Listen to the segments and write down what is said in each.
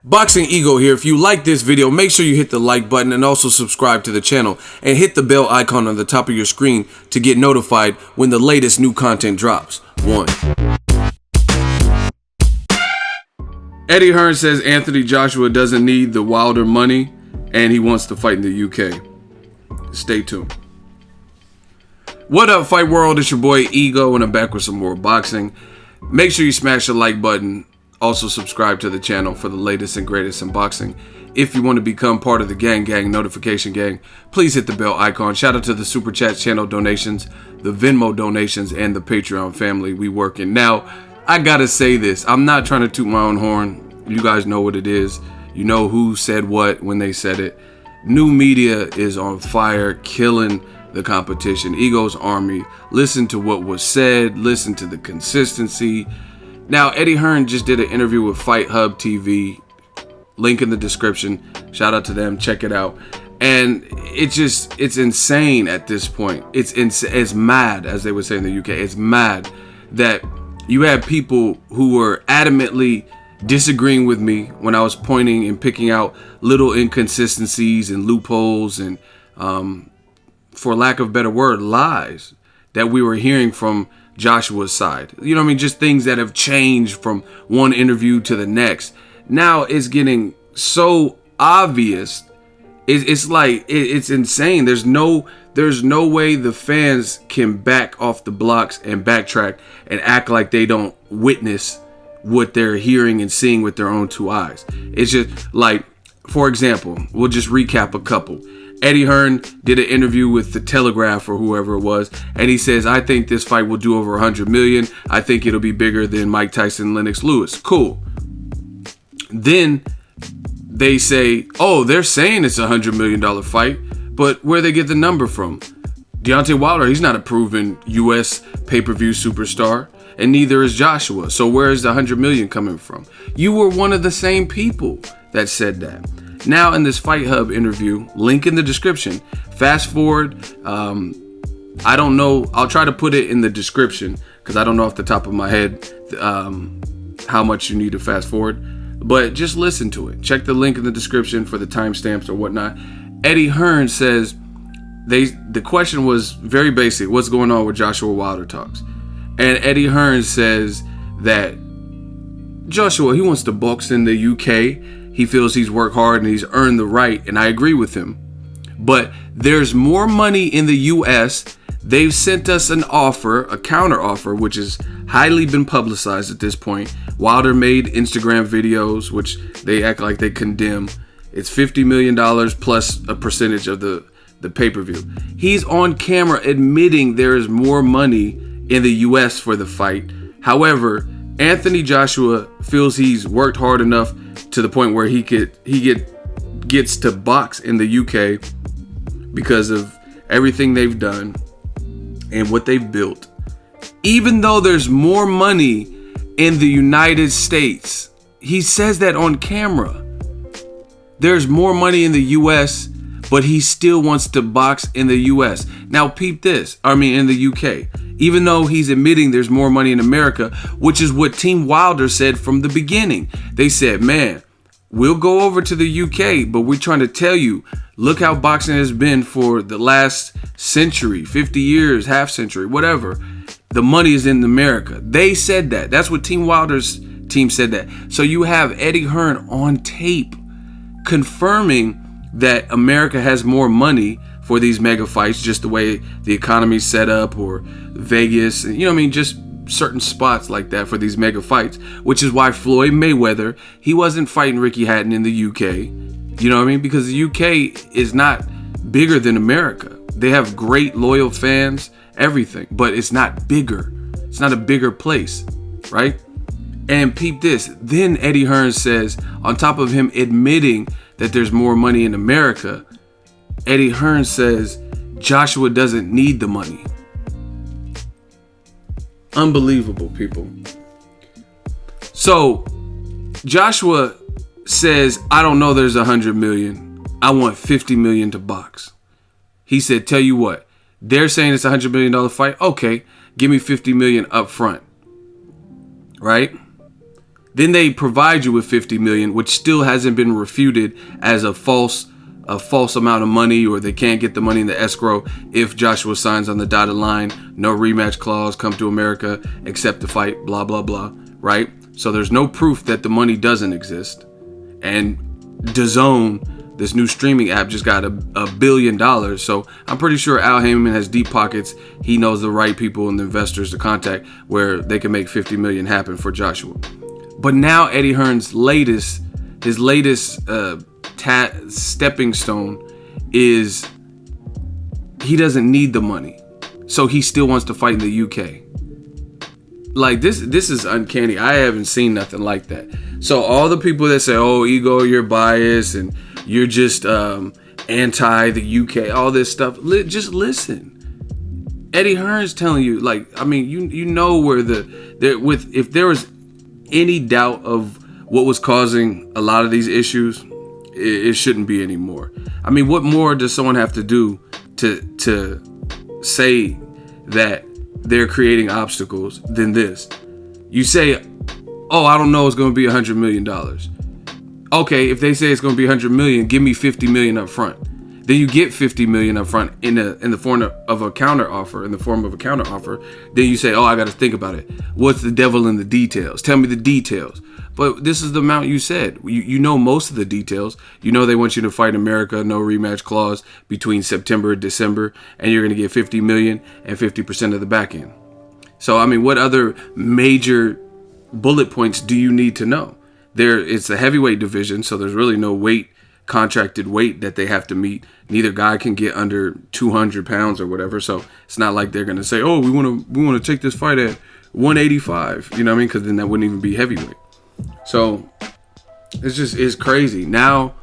Boxing Ego here. If you like this video, make sure you hit the like button and also subscribe to the channel and hit the bell icon on the top of your screen to get notified when the latest new content drops. 1. Eddie Hearn says Anthony Joshua doesn't need the Wilder money and he wants to fight in the UK. Stay tuned. What up, Fight World? It's your boy Ego and I'm back with some more boxing. Make sure you smash the like button. Also subscribe to the channel for the latest and greatest in boxing. If you want to become part of the gang notification gang, please hit the bell icon. Shout out to the Super Chat channel donations, the Venmo donations, and the Patreon family. We working. Now, I gotta say this. I'm not trying to toot my own horn. You guys know what it is. You know who said what when they said it. New media is on fire, killing the competition. Ego's army. Listen to what was said. Listen to the consistency. Now, Eddie Hearn just did an interview with Fight Hub TV. Link in the description. Shout out to them. Check it out. And it's insane at this point. It's mad, as they would say in the UK. It's mad that you had people who were adamantly disagreeing with me when I was pointing and picking out little inconsistencies and loopholes and, for lack of a better word, lies that we were hearing from Joshua's side. You know what I mean? Just things that have changed from one interview to the next. Now it's getting so obvious. It's like, it's insane. There's no way the fans can back off the blocks and backtrack and act like they don't witness what they're hearing and seeing with their own two eyes. It's just like, for example, we'll just recap a couple. Eddie Hearn did an interview with The Telegraph or whoever it was, and he says, I think this fight will do over 100 million. I think it'll be bigger than Mike Tyson, Lennox Lewis. Cool. Then they say, oh, they're saying it's a $100 million fight, but where they get the number from? Deontay Wilder, he's not a proven U.S. pay-per-view superstar, and neither is Joshua. So where is the 100 million coming from? You were one of the same people that said that. Now in this Fight Hub interview, link in the description. Fast forward, I don't know. I'll try to put it in the description because I don't know off the top of my head how much you need to fast forward. But just listen to it. Check the link in the description for the timestamps or whatnot. Eddie Hearn says the question was very basic. What's going on with Joshua Wilder talks? And Eddie Hearn says that Joshua, he wants to box in the UK. He feels he's worked hard and he's earned the right, and I agree with him. But there's more money in the US. They've sent us an offer, a counter offer, which has highly been publicized at this point. Wilder made Instagram videos, which they act like they condemn. It's $50 million plus a percentage of the pay-per-view. He's on camera admitting there is more money in the US for the fight. However, Anthony Joshua feels he's worked hard enough to the point where he gets to box in the UK because of everything they've done and what they've built. Even though there's more money in the United States, he says that on camera. There's more money in the US, but he still wants to box in the US. Now peep this, in the UK. Even though he's admitting there's more money in America, which is what Team Wilder said from the beginning. They said, man, we'll go over to the UK, but we're trying to tell you, look how boxing has been for the last century, 50 years, half century, whatever. The money is in America. They said that. That's what Team Wilder's team said that. So you have Eddie Hearn on tape confirming that America has more money for these mega fights, just the way the economy's set up, or Vegas, just certain spots like that for these mega fights, which is why Floyd Mayweather, he wasn't fighting Ricky Hatton in the UK, because the UK is not bigger than America. They have great loyal fans, everything, but it's not bigger. It's not a bigger place, right? And peep this, then Eddie Hearn says, on top of him admitting that there's more money in America, Eddie Hearn says Joshua doesn't need the money. Unbelievable, people. So Joshua says, I don't know there's 100 million. I want 50 million to box. He said, tell you what, they're saying it's a $100 million fight. Okay, give me 50 million up front. Right? Then they provide you with 50 million, which still hasn't been refuted as a false amount of money, or they can't get the money in the escrow if Joshua signs on the dotted line, no rematch clause, come to America, accept the fight, blah, blah, blah, right? So there's no proof that the money doesn't exist. And Doesnt, this new streaming app, just got $1 billion. So I'm pretty sure Al Heyman has deep pockets. He knows the right people and the investors to contact where they can make 50 million happen for Joshua. But now Eddie Hearn's latest stepping stone is he doesn't need the money, so he still wants to fight in the UK. Like this is uncanny. I haven't seen nothing like that. So all the people that say, "Oh, Ego, you're biased and you're just anti the UK," all this stuff, just listen. Eddie Hearn's telling you, like, I mean, you know where if there was any doubt of what was causing a lot of these issues, it shouldn't be anymore. I mean, what more does someone have to do to say that they're creating obstacles than this? You say, "Oh, I don't know, it's going to be $100 million." Okay, if they say it's going to be $100 million, give me $50 million up front. Then you get $50 million up front in the form of a counter offer. Then you say, "Oh, I got to think about it. What's the devil in the details? Tell me the details." But this is the amount you said. You know most of the details. You know they want you to fight America, no rematch clause between September and December, and you're going to get $50 million and 50% of the back end. So, I mean, what other major bullet points do you need to know? It's a heavyweight division, so there's really no contracted weight that they have to meet. Neither guy can get under 200 pounds or whatever. So it's not like they're going to say, "Oh, we want to take this fight at 185. You know what I mean? Because then that wouldn't even be heavyweight. So it's crazy. Now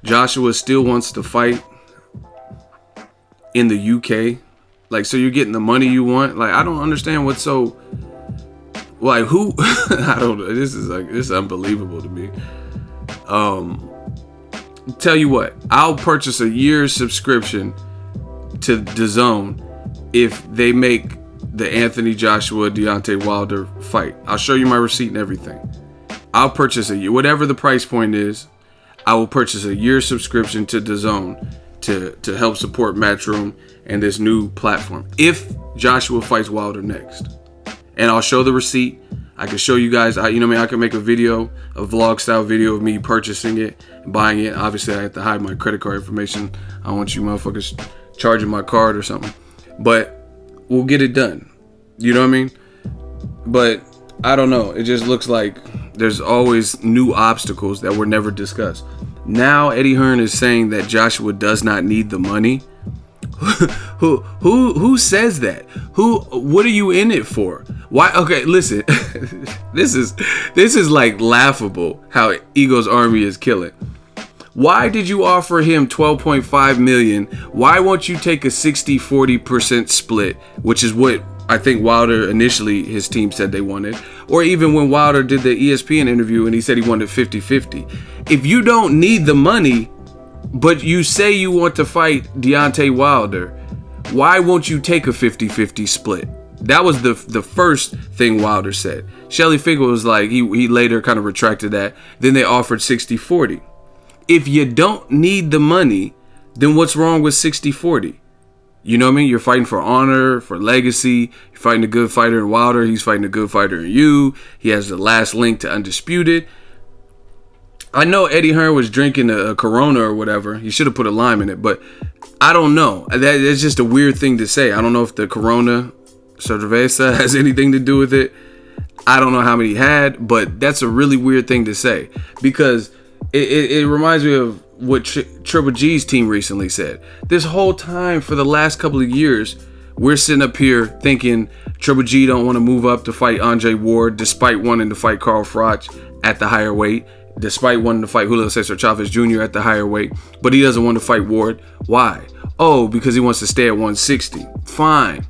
Joshua still wants to fight in the UK. Like, so you're getting the money you want. Like, I don't understand what's so, like, who, I don't know. This is unbelievable to me. Tell you what, I'll purchase a year's subscription to Doesnt if they make the Anthony Joshua Deontay Wilder fight. I'll show you my receipt and everything. I'll purchase a year, whatever the price point is. I will purchase a year's subscription to Doesnt to help support Matchroom and this new platform if Joshua fights Wilder next. And I'll show the receipt. I can show you guys, I can make a video, a vlog style video of me purchasing it and buying it. Obviously, I have to hide my credit card information. I don't want you motherfuckers charging my card or something. But we'll get it done. You know what I mean? But I don't know. It just looks like there's always new obstacles that were never discussed. Now Eddie Hearn is saying that Joshua does not need the money. Who says that? What are you in it for? Why? Okay, listen. This is like laughable how Ego's army is killing. Why did you offer him 12.5 million? Why won't you take a 60-40% split, which is what I think Wilder initially, his team said they wanted, or even when Wilder did the ESPN interview and he said he wanted 50-50. If you don't need the money, but you say you want to fight Deontay Wilder, why won't you take a 50-50 split? That was the first thing Wilder said. Shelly Finkel was like, he later kind of retracted that. Then they offered 60-40. If you don't need the money, then what's wrong with 60-40? You know what I mean? You're fighting for honor, for legacy. You're fighting a good fighter in Wilder. He's fighting a good fighter in you. He has the last link to Undisputed. I know Eddie Hearn was drinking a Corona or whatever. He should have put a lime in it, but I don't know. That's just a weird thing to say. I don't know if the Corona Cerveza has anything to do with it. I don't know how many he had, but that's a really weird thing to say because it reminds me of what Triple G's team recently said. This whole time for the last couple of years, we're sitting up here thinking Triple G don't want to move up to fight Andre Ward despite wanting to fight Carl Froch at the higher weight, despite wanting to fight Julio Cesar Chavez Jr. at the higher weight, but he doesn't want to fight Ward. Why? Oh, because he wants to stay at 160. Fine.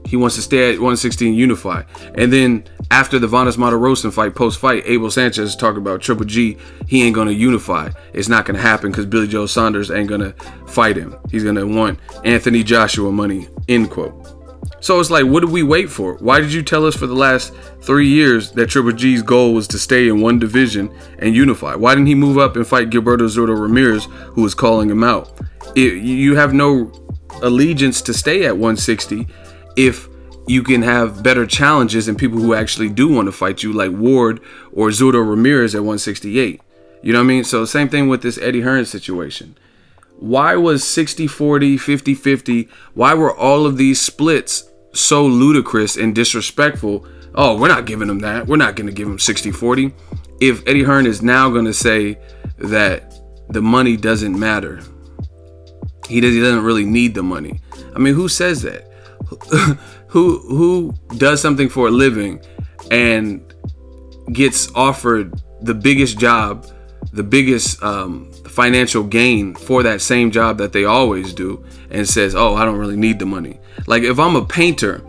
He wants to stay at 160 and unify. And then after the Vanes Matarosen fight, post-fight, Abel Sanchez talking about Triple G, he ain't going to unify. It's not going to happen because Billy Joe Saunders ain't going to fight him. He's going to want Anthony Joshua money, end quote. So it's like, what did we wait for? Why did you tell us for the last 3 years that Triple G's goal was to stay in one division and unify? Why didn't he move up and fight Gilberto Zurdo Ramirez, who was calling him out? You have no allegiance to stay at 160 if you can have better challenges and people who actually do want to fight you, like Ward or Zurdo Ramirez at 168. You know what I mean? So same thing with this Eddie Hearn situation. Why was 60-40, 50-50? Why were all of these splits so ludicrous and disrespectful? Oh, we're not giving him that. We're not going to give him 60-40. If Eddie Hearn is now going to say that the money doesn't matter, he doesn't really need the money. I mean, who says that? Who does something for a living and gets offered the biggest job, the biggest financial gain for that same job that they always do, and says, oh, I don't really need the money? Like, if I'm a painter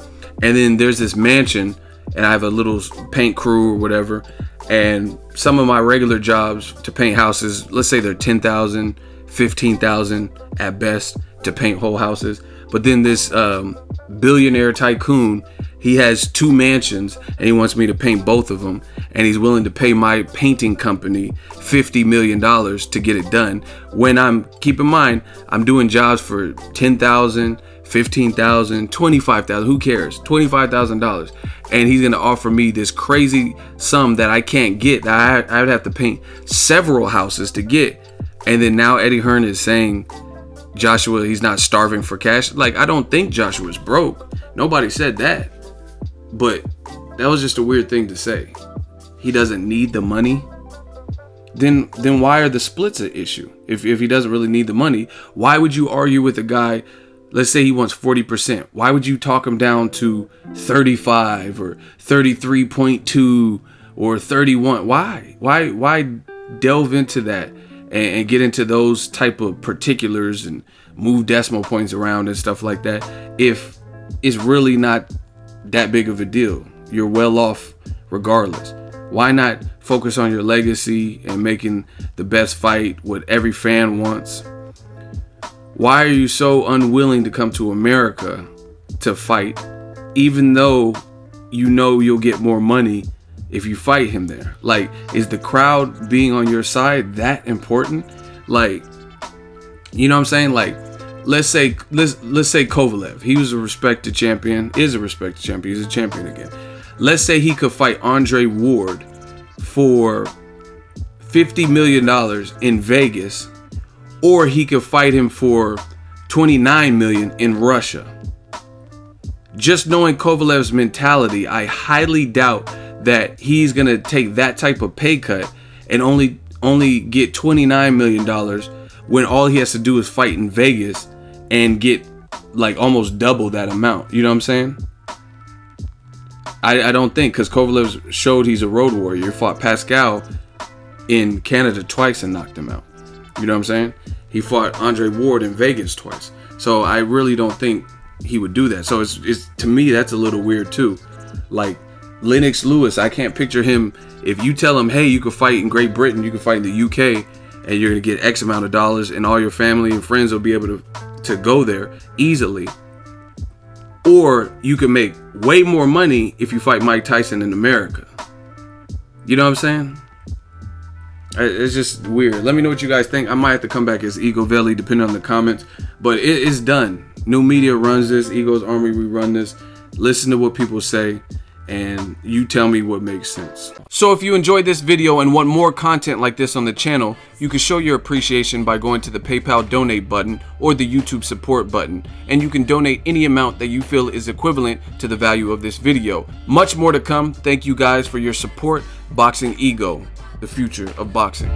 and then there's this mansion and I have a little paint crew or whatever, and some of my regular jobs to paint houses, let's say they're $10,000, $15,000 at best to paint whole houses. But then this billionaire tycoon, he has 2 mansions and he wants me to paint both of them, and he's willing to pay my painting company $50 million to get it done. When keep in mind, I'm doing jobs for $10,000, $15,000, $25,000, who cares? $25,000. And he's going to offer me this crazy sum that I can't get, that I would have to paint several houses to get. And then now Eddie Hearn is saying Joshua, he's not starving for cash. Like, I don't think Joshua's broke. Nobody said that. But that was just a weird thing to say. He doesn't need the money. Then why are the splits an issue? If he doesn't really need the money, why would you argue with a guy? Let's say he wants 40%. Why would you talk him down to 35 or 33.2 or 31? Why delve into that and get into those type of particulars and move decimal points around and stuff like that if it's really not that big of a deal? You're well off regardless. Why not focus on your legacy and making the best fight, what every fan wants? Why are you so unwilling to come to America to fight, even though you know you'll get more money if you fight him there? Like, is the crowd being on your side that important? Like, you know what I'm saying? Like, let's say Kovalev, he was a respected champion, is a respected champion, he's a champion again. Let's say he could fight Andre Ward for $50 million in Vegas, or he could fight him for $29 million in Russia. Just knowing Kovalev's mentality, I highly doubt that he's gonna take that type of pay cut and only get $29 million when all he has to do is fight in Vegas and get like almost double that amount. You know what I'm saying? I don't think, because Kovalev showed he's a road warrior. Fought Pascal in Canada twice and knocked him out. You know what I'm saying? He fought Andre Ward in Vegas twice. So I really don't think he would do that. So it's to me, that's a little weird too. Like Lennox Lewis, I can't picture him. If you tell him, hey, you could fight in Great Britain, you could fight in the UK, and you're gonna get X amount of dollars, and all your family and friends will be able to go there easily. Or you can make way more money if you fight Mike Tyson in America. You know what I'm saying? It's just weird. Let me know what you guys think. I might have to come back as Ego Valley depending on the comments. But it's done. New media runs this. Ego's Army, we run this. Listen to what people say, and you tell me what makes sense. So if you enjoyed this video and want more content like this on the channel, you can show your appreciation by going to the PayPal donate button or the YouTube support button, and you can donate any amount that you feel is equivalent to the value of this video. Much more to come. Thank you guys for your support. Boxing Ego, the future of boxing.